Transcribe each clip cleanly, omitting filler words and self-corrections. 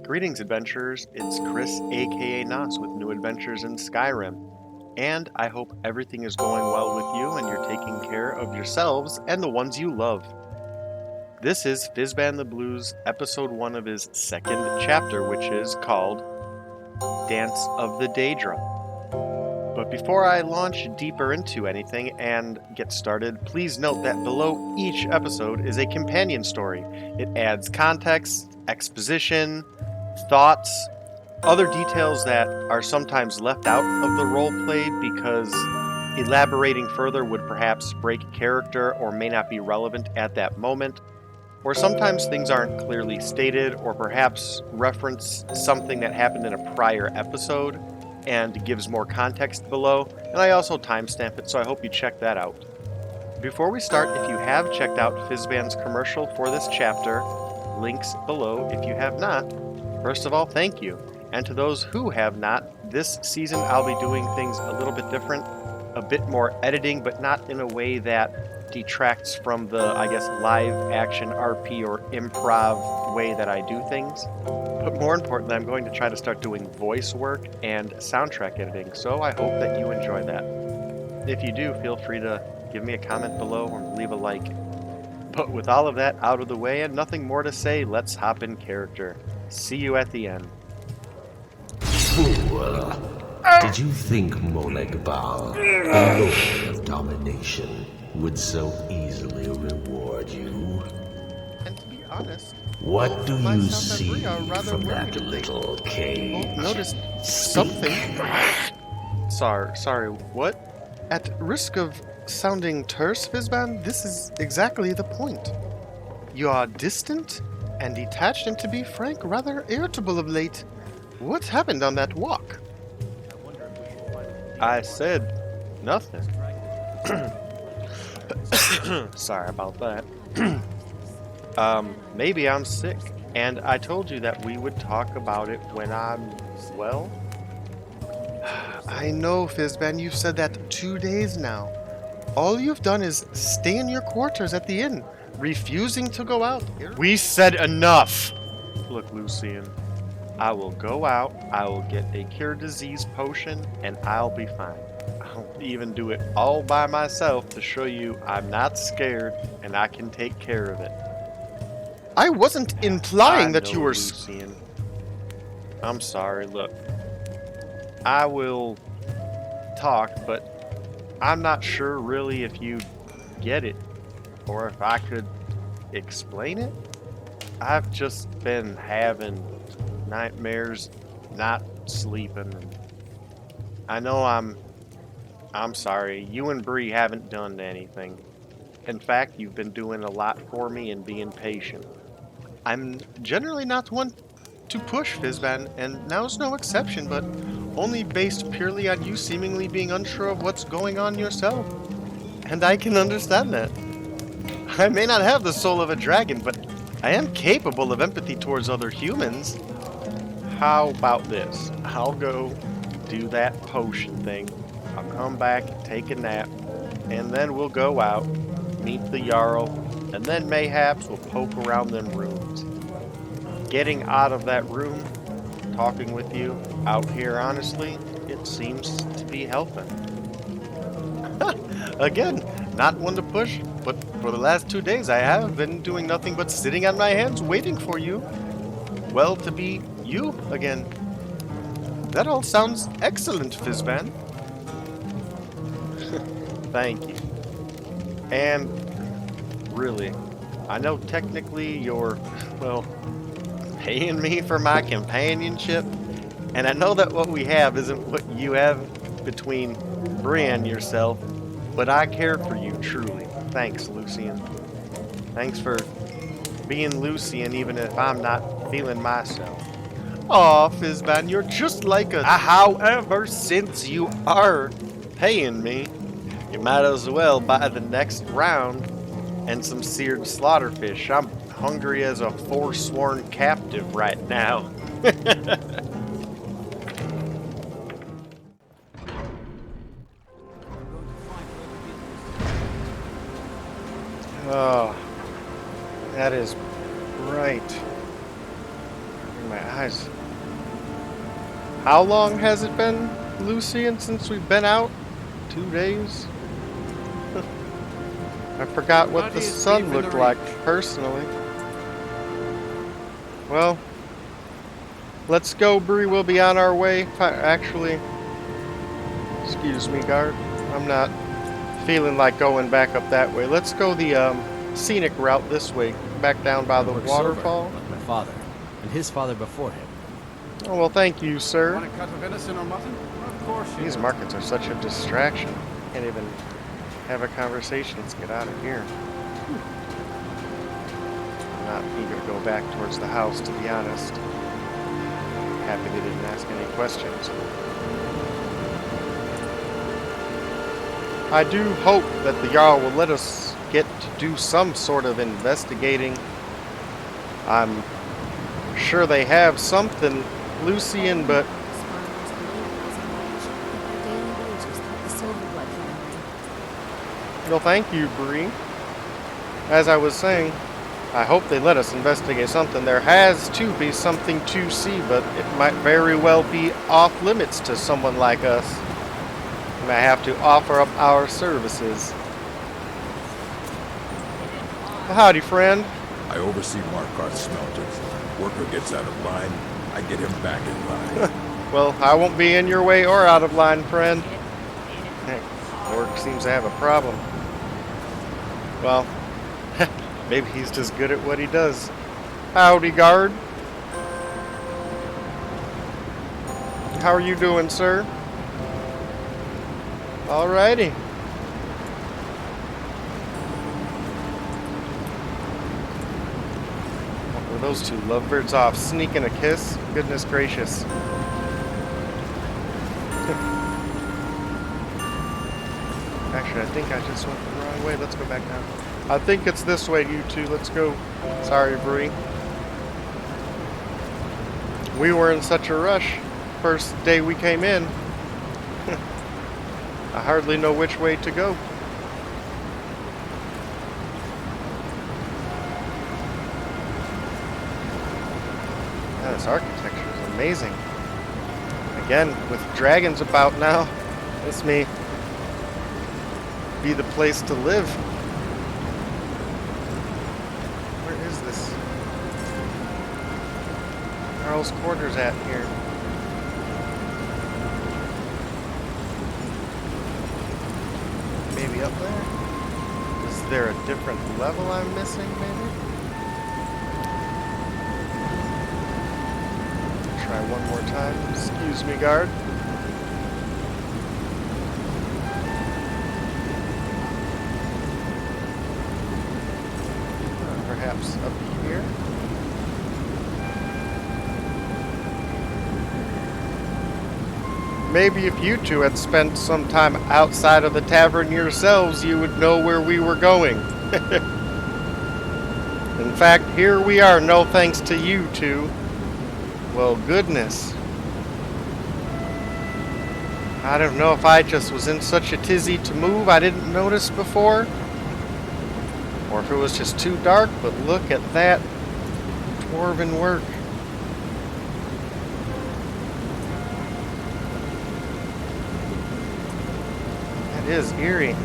Greetings, adventurers. It's Chris, aka Nos, with new adventures in Skyrim. And I hope everything is going well with you and you're taking care of yourselves and the ones you love. This is Fizban the Blues, episode 1 of his second chapter, which is called Dance of the Daedra. But before I launch deeper into anything and get started, please note that below each episode is a companion story. It adds context, exposition, thoughts, other details that are sometimes left out of the roleplay because elaborating further would perhaps break character or may not be relevant at that moment. Or sometimes things aren't clearly stated or perhaps reference something that happened in a prior episode and gives more context below. And I also timestamp it, so I hope you check that out. Before we start, if you have checked out Fizban's commercial for this chapter, links below if you have not. First of all, thank you. And to those who have not, this season I'll be doing things a little bit different, a bit more editing, but not in a way that detracts from the, live action RP or improv way that I do things. But more importantly, I'm going to try to start doing voice work and soundtrack editing, so I hope that you enjoy that. If you do, feel free to give me a comment below or leave a like. But with all of that out of the way and nothing more to say, let's hop in character. See you at the end. Fool! Did you think Molegbal, the Lord of Domination, would so easily reward you? And to be honest, What do you myself and see Bree are rather from worried that if they little cage? noticed Speak. something. Sorry, what? At risk of sounding terse, Fizban, this is exactly the point. You are distant and detached, and to be frank, rather irritable of late. What happened on that walk? I said nothing. Sorry about that. Maybe I'm sick, and I told you that we would talk about it when I'm well. I know, Fizban, you've said that 2 days now. All you've done is stay in your quarters at the inn, refusing to go out. We said enough! Look, Lucien, I will go out, I will get a cure disease potion, and I'll be fine. I'll even do it all by myself to show you I'm not scared and I can take care of it. I wasn't implying that you were... Lucien. I'm sorry, look. I will talk, but I'm not sure really if you get it, or if I could explain it. I've just been having nightmares, not sleeping. I know I'm sorry. You and Bree haven't done anything. In fact, you've been doing a lot for me and being patient. I'm generally not one to push, Fizban, and now's no exception, but only based purely on you seemingly being unsure of what's going on yourself. And I can understand that. I may not have the soul of a dragon, but I am capable of empathy towards other humans. How about this? I'll go do that potion thing. I'll come back, take a nap, and then we'll go out, meet the Jarl, and then mayhaps we'll poke around them rooms. Getting out of that room, talking with you out here, honestly, it seems to be helping. Again, not one to push, but for the last 2 days I have been doing nothing but sitting on my hands waiting for you. Well, to be you again. That all sounds excellent, Fizban. Thank you. And really, I know technically you're, paying me for my companionship, and I know that what we have isn't what you have between Bree and yourself, but I care for you truly. Thanks, Lucien. Thanks for being Lucien even if I'm not feeling myself. Aw, Fizban, you're just like a... However, since you are paying me, you might as well buy the next round and some seared slaughterfish. I'm hungry as a forsworn captive right now. Oh, that is right. My eyes. How long has it been, Lucien, since we've been out? 2 days? I forgot what the sun looked like, personally. Well, let's go, Bree. We'll be on our way. Actually, excuse me, guard. I'm not feeling like going back up that way. Let's go the scenic route this way, back down by the waterfall. Like my father, and his father before him. Oh, well, thank you, sir. Want a cut of venison or mutton? Of course you These do. markets are such a distraction. Can't even have a conversation. Let's get out of here. I'm not eager to go back towards the house, to be honest. Happy they didn't ask any questions. I do hope that the Jarl will let us get to do some sort of investigating. I'm sure they have something, Lucien, but well, thank you, Bree. As I was saying, I hope they let us investigate something. There has to be something to see, but it might very well be off limits to someone like us. We may have to offer up our services. Well, howdy, friend. I oversee Markarth smelters. Worker gets out of line, I get him back in line. Well, I won't be in your way or out of line, friend. Hey, Orc seems to have a problem. Well, maybe he's just good at what he does. Howdy, guard. How are you doing, sir? Alrighty. What were those two lovebirds off? Sneaking a kiss? Goodness gracious. Actually, I think I just went the wrong way. Let's go back down. I think it's this way, you two. Let's go. Sorry, Bree. We were in such a rush. First day we came in. I hardly know which way to go. Yeah, this architecture is amazing. Again, with dragons about now, this may be the place to live. Where is this? Jarl's quarters at here? Maybe up there? Is there a different level I'm missing, maybe? Try one more time. Excuse me, guard. Perhaps up here? Maybe if you two had spent some time outside of the tavern yourselves, you would know where we were going. In fact, here we are, no thanks to you two. Well, goodness. I don't know if I just was in such a tizzy to move I didn't notice before, or if it was just too dark, but look at that dwarven work. That is eerie.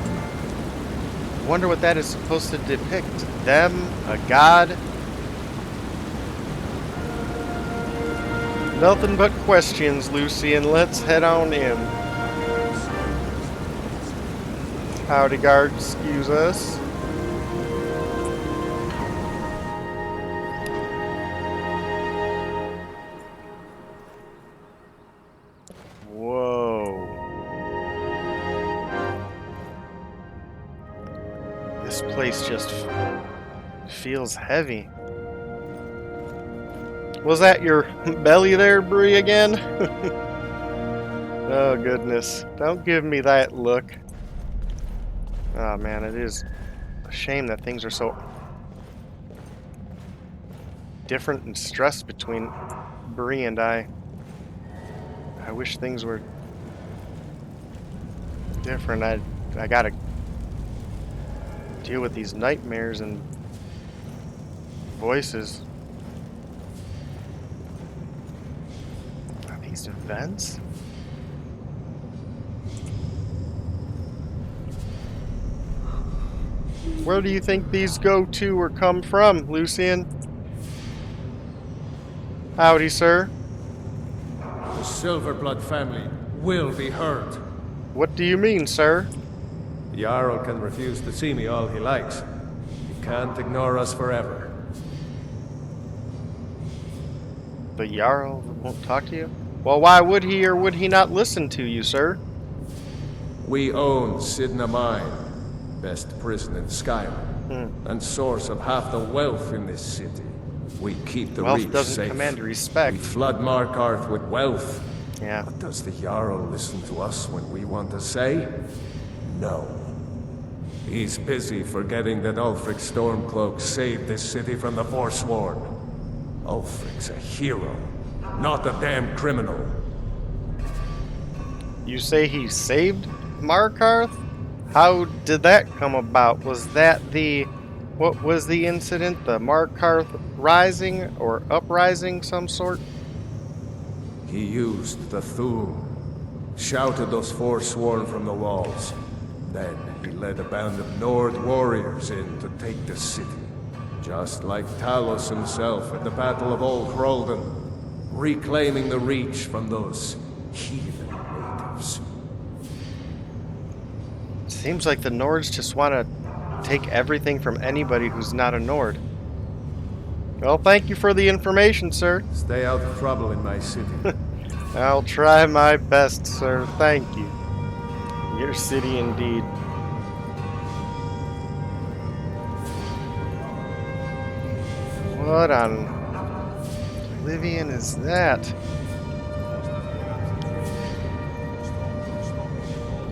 Wonder what that is supposed to depict. Them, a god. Nothing but questions, Lucien. Let's head on in. Howdy, guard. Excuse us. Whoa. This place just feels heavy. Was that your belly there, Bree, again? Oh, goodness. Don't give me that look. Oh, man, it is a shame that things are so different and stressed between Bree and I. I wish things were different. I gotta deal with these nightmares and voices. These events? Where do you think these go to or come from, Lucien? Howdy, sir. The Silverblood family will be heard. What do you mean, sir? Jarl can refuse to see me all he likes. He can't ignore us forever. The Jarl won't talk to you? Well, why would he or would he not listen to you, sir? We own Sidna Mine, best prison in Skyrim, and source of half the wealth in this city. We keep the Wealth Reach doesn't safe. command respect. We flood Markarth with wealth. Yeah. But does the Jarl listen to us when we want to say? No. He's busy forgetting that Ulfric Stormcloak saved this city from the Forsworn. Ulfric's a hero, not a damn criminal. You say he saved Markarth? How did that come about? Was that the... What was the incident? The Markarth rising or uprising some sort? He used the Thum, shouted those Forsworn from the walls. Then he led a band of Nord warriors in to take the city. Just like Talos himself at the Battle of Old Hroldan, reclaiming the Reach from those heathen natives. Seems like the Nords just want to take everything from anybody who's not a Nord. Well, thank you for the information, sir. Stay out of trouble in my city. I'll try my best, sir. Thank you. Your city indeed. What on Oblivion is that?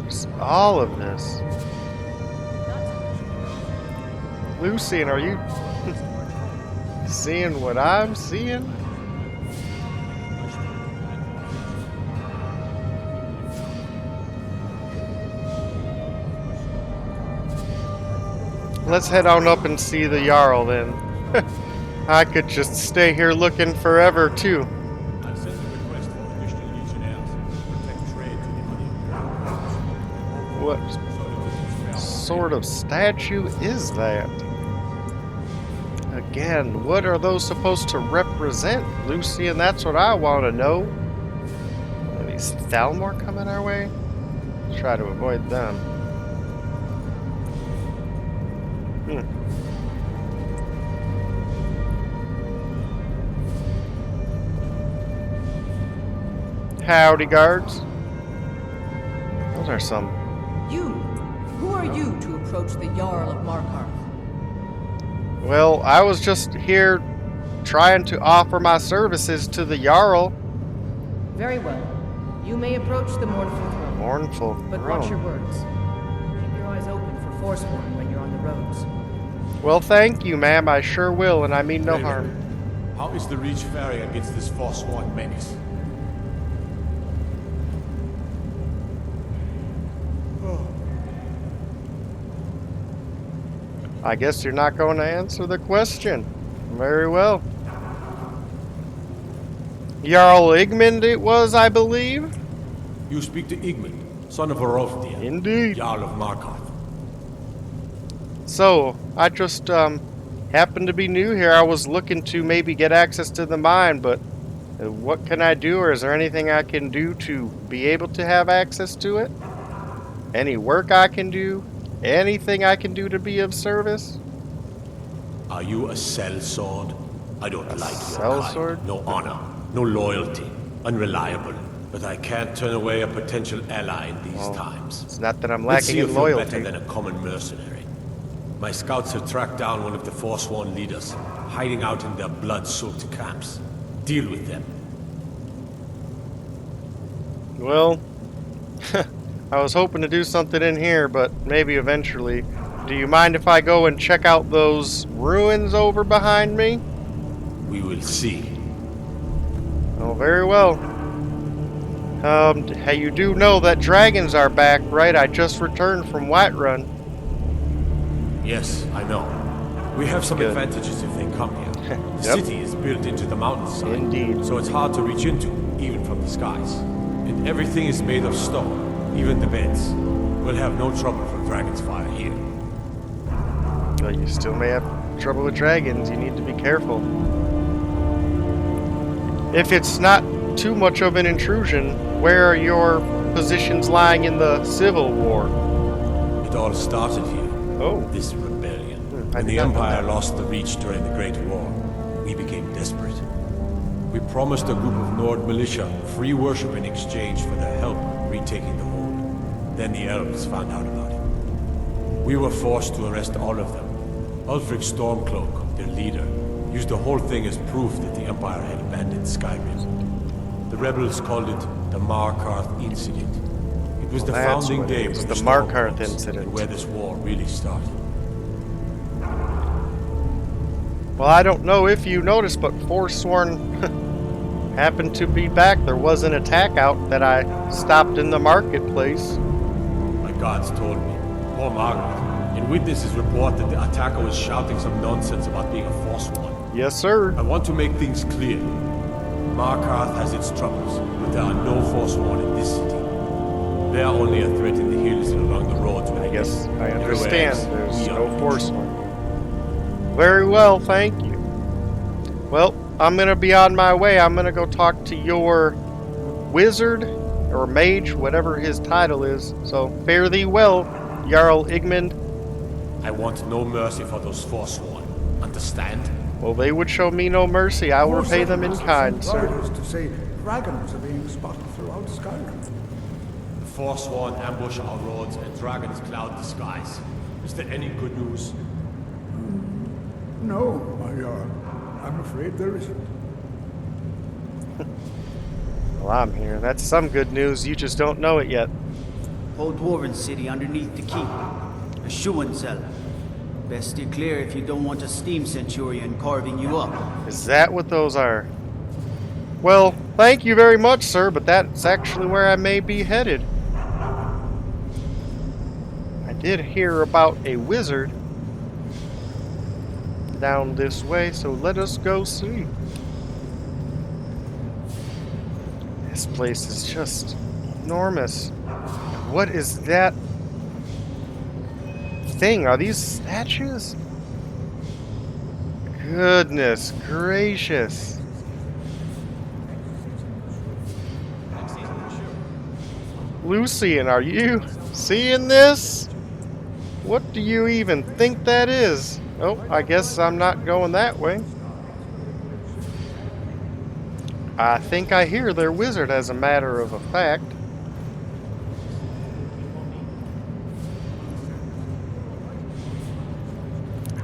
There's all of this. Lucien, are you seeing what I'm seeing? Let's head on up and see the Jarl then. I could just stay here looking forever too. I've sent a request for additional legionnaires to protect trade to the Onion. What sort of statue is that? Again, what are those supposed to represent, Lucien? That's what I want to know. Are these Thalmor coming our way? Try to avoid them. Howdy, guards. Those are some... You? Who are you to approach the Jarl of Markarth? Well, I was just here trying to offer my services to the Jarl. Very well. You may approach the mournful throne. Mournful But watch your words. Keep your eyes open for Forsworn when you're on the roads. Well, thank you, ma'am. I sure will, and I mean no harm. How is the Reach faring against this Forsworn menace? I guess you're not going to answer the question. Very well. Jarl Igmund it was, I believe? You speak to Igmund, son of Arovdir. Indeed. Jarl of Markarth. So, I just happened to be new here. I was looking to maybe get access to the mine, but what can I do, or is there anything I can do to be able to have access to it? Any work I can do? Anything I can do to be of service? Are you a sellsword? I don't like your sellsword? kind. No honor, no loyalty, unreliable. But I can't turn away a potential ally in these times. It's not that I'm Let's lacking see if in you're loyalty. better than a common mercenary. My scouts have tracked down one of the Forsworn leaders, hiding out in their blood-soaked camps. Deal with them. Well, I was hoping to do something in here, but maybe eventually. Do you mind if I go and check out those ruins over behind me? We will see. Oh, very well. Hey, you do know that dragons are back, right? I just returned from Whiterun. Yes, I know. We have some Good. advantages if they come here. The Yep. city is built into the mountainside, Indeed. so it's hard to reach into, even from the skies. And everything is made of stone, even the beds. We'll have no trouble from dragon's fire here. But you still may have trouble with dragons. You need to be careful. If it's not too much of an intrusion, where are your positions lying in the Civil War? It all started here. Oh. This rebellion. I When did the not know Empire that. lost the Reach during the Great War, we became desperate. We promised a group of Nord militia free worship in exchange for their help retaking the hold. Then the elves found out about it. We were forced to arrest all of them. Ulfric Stormcloak, their leader, used the whole thing as proof that the Empire had abandoned Skyrim. The rebels called it the Markarth Incident. It was the That's founding what it day is, for the the Markarth Stormcloaks, Incident. and where this war really started. Well, I don't know if you noticed, but Forsworn happened to be back. There was an attack out that I stopped in the marketplace. My guards told me. Poor Margaret. And witnesses report that the attacker was shouting some nonsense about being a Forsworn. Yes, sir. I want to make things clear. Markarth has its troubles, but there are no Forsworn in this city. They are only a threat in the hills and along the roads. I guess I understand. Whereas There's we no are Forsworn. Very well, thank you. Well, I'm gonna be on my way. I'm gonna go talk to your wizard or mage, whatever his title is. So fare thee well, Jarl Igmund. I want no mercy for those Forsworn. Understand? Well, they would show me no mercy. I will More repay them in settlements kind, have sir. sent riders to say dragons are being spotted throughout Skyrim. The Forsworn ambush our roads and dragons cloud the skies. Is there any good news? No, my Jarl. I'm afraid there isn't. Well, I'm here. That's some good news. You just don't know it yet. Whole Dwarven city underneath the keep. Nchuand-Zel. Best steer clear if you don't want a steam centurion carving you up. Is that what those are? Well, thank you very much, sir, but that's actually where I may be headed. I did hear about a wizard down this way, so let us go see. This place is just enormous. What is that thing? Are these statues? Goodness gracious. Lucien, are you seeing this? What do you even think that is? Oh, I guess I'm not going that way. I think I hear their wizard, as a matter of a fact.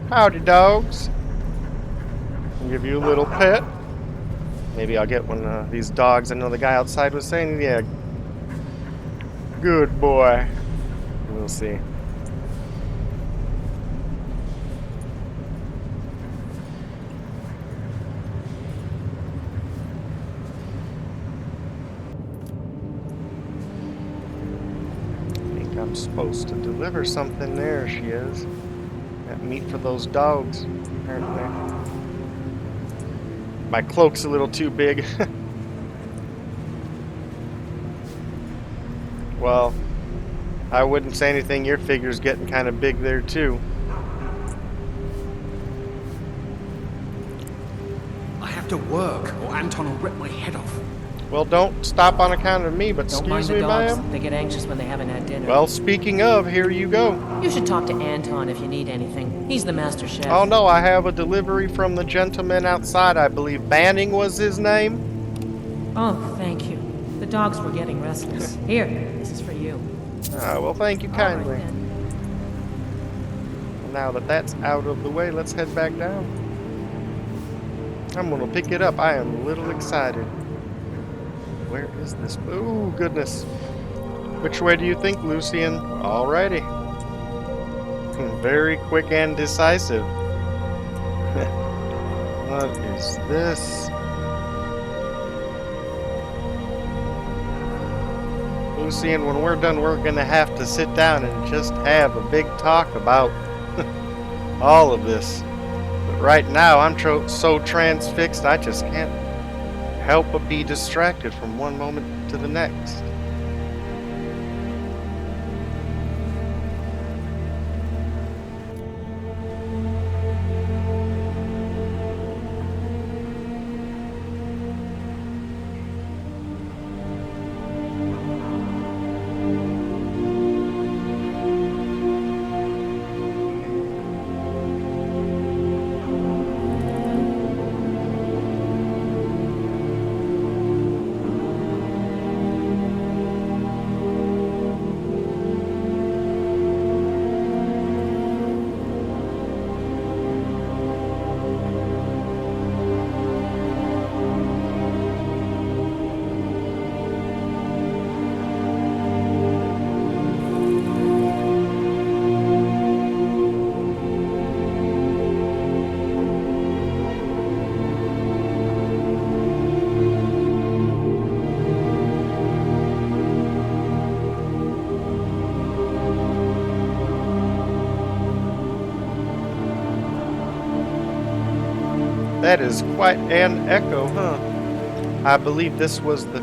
Howdy, dogs. I'll give you a little pet. Maybe I'll get one of these dogs. I know the guy outside was saying, yeah, good boy. We'll see. I'm supposed to deliver something. There she is. Got meat for those dogs, apparently. My cloak's a little too big. Well, I wouldn't say anything. Your figure's getting kind of big there, too. I have to work, or Anton will rip my head off. Well, don't stop on account of me, but Don't mind excuse the me, dogs. ma'am. They get anxious when they haven't had dinner. Well, speaking of, here you go. You should talk to Anton if you need anything. He's the master chef. Oh no, I have a delivery from the gentleman outside. I believe Banning was his name. Oh, thank you. The dogs were getting restless. Here, this is for you. Well, thank you All right, kindly. then. Now that that's out of the way, let's head back down. I'm gonna pick it up. I am a little excited. Where is this? Oh, goodness. Which way do you think, Lucien? Alrighty. Very quick and decisive. What is this? Lucien, when we're done, we're gonna have to sit down and just have a big talk about all of this. But right now, I'm so transfixed, I just can't help but be distracted from one moment to the next. That is quite an echo, huh? I believe this was the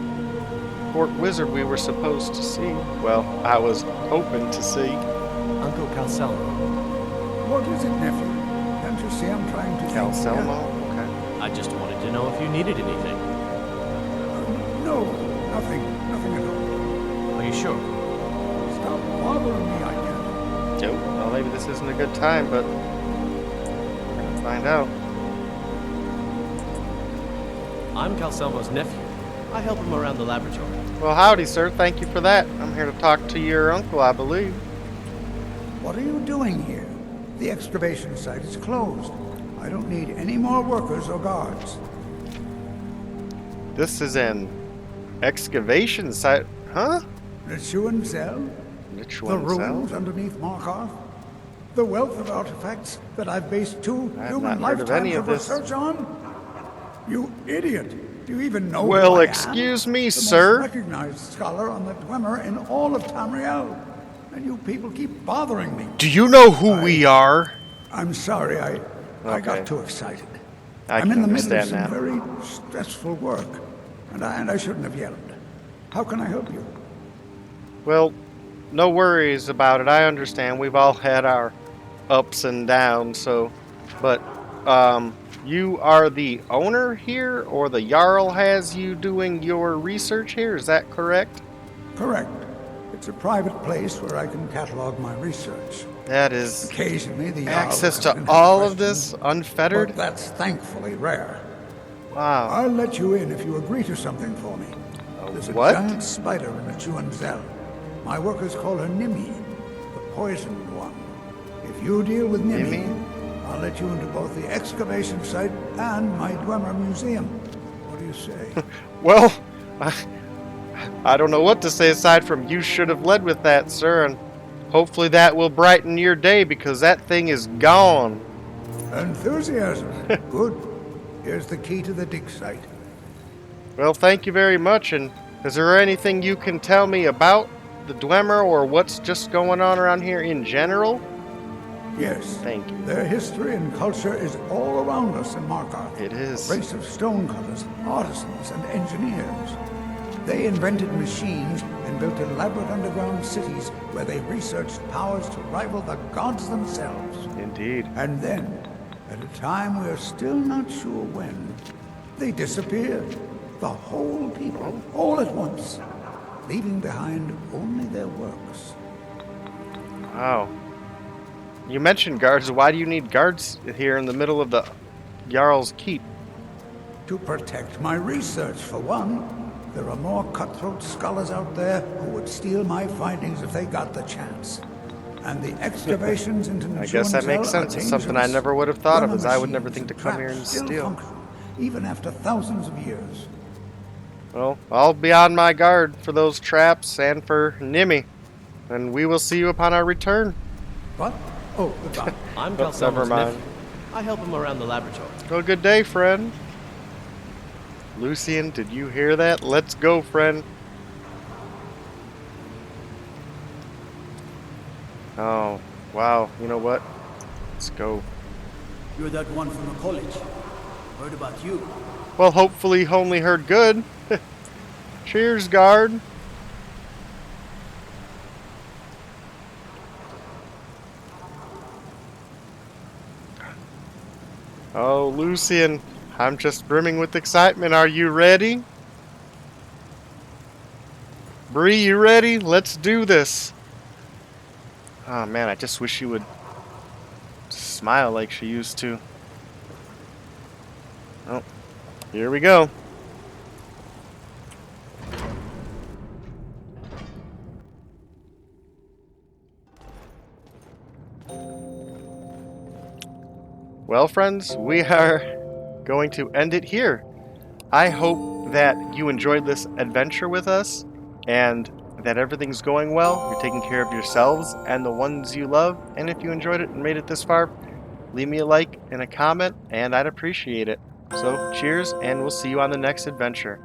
court wizard we were supposed to see. Well, I was hoping to see. Uncle Calemo. What is it, nephew? Can't you see I'm trying to Calemo? think? Okay. I just wanted to know if you needed anything. No, nothing at all. Are you sure? Stop bothering me, I guess. Nope. Well, maybe this isn't a good time, but we're gonna find out. I'm Calcemo's nephew. I help him around the laboratory. Well, howdy, sir. Thank you for that. I'm here to talk to your uncle, I believe. What are you doing here? The excavation site is closed. I don't need any more workers or guards. This is an excavation site, huh? Nchuand-Zel? The Nchuand-Zel? ruins underneath Markarth? The wealth of artifacts that I've based 2 human lifetimes of research on? You idiot! Do you even know Well, who I excuse am? me, the sir. most recognized scholar on the Dwemer in all of Tamriel. And you people keep bothering me. Do you know who we are? I'm sorry, I got too excited. I'm in the middle of understand some that. very stressful work, and I shouldn't have yelled. How can I help you? Well, no worries about it. I understand. We've all had our ups and downs, so... But, you are the owner here, or the Jarl has you doing your research here? Is that correct? Correct. It's a private place where I can catalog my research. That is occasionally the access to all of this unfettered? But that's thankfully rare. Wow. I'll let you in if you agree to something for me. There's a what? giant spider in Nchuand-Zel. My workers call her Nimi, the poisoned one. If you deal with Nimi, I'll let you into both the excavation site and my Dwemer museum. What do you say? Well, I don't know what to say aside from you should have led with that, sir, and hopefully that will brighten your day because that thing is gone. Enthusiasm. Good. Here's the key to the dig site. Well, thank you very much, and is there anything you can tell me about the Dwemer or what's just going on around here in general? Yes. Thank you. Their history and culture is all around us in Markarth. It is. A race of stonecutters, artisans, and engineers. They invented machines and built elaborate underground cities where they researched powers to rival the gods themselves. Indeed. And then, at a time we're still not sure when, they disappeared. The whole people, all at once, leaving behind only their works. Wow. You mentioned guards. Why do you need guards here in the middle of the Jarl's keep? To protect my research, for one. There are more cutthroat scholars out there who would steal my findings if they got the chance. And the excavations into Nchuand-Zel I guess that makes sense. It's something I never would have thought of, as I would never think to come here and steal. Even after thousands of years. Well, I'll be on my guard for those traps and for Nimi. And we will see you upon our return. What? Oh, goodbye. I'm Never Calcemo's mind. nephew. I help him around the laboratory. Well, good day, friend. Lucien, did you hear that? Let's go, friend. Oh, wow. You know what? Let's go. You're that one from the college. Heard about you. Well, hopefully only heard good. Cheers, guard. Oh, Lucien, I'm just brimming with excitement. Are you ready? Bree, you ready? Let's do this. Oh man, I just wish she would smile like she used to. Oh, here we go. Well, friends, we are going to end it here. I hope that you enjoyed this adventure with us and that everything's going well. You're taking care of yourselves and the ones you love. And if you enjoyed it and made it this far, leave me a like and a comment, and I'd appreciate it. So, cheers, and we'll see you on the next adventure.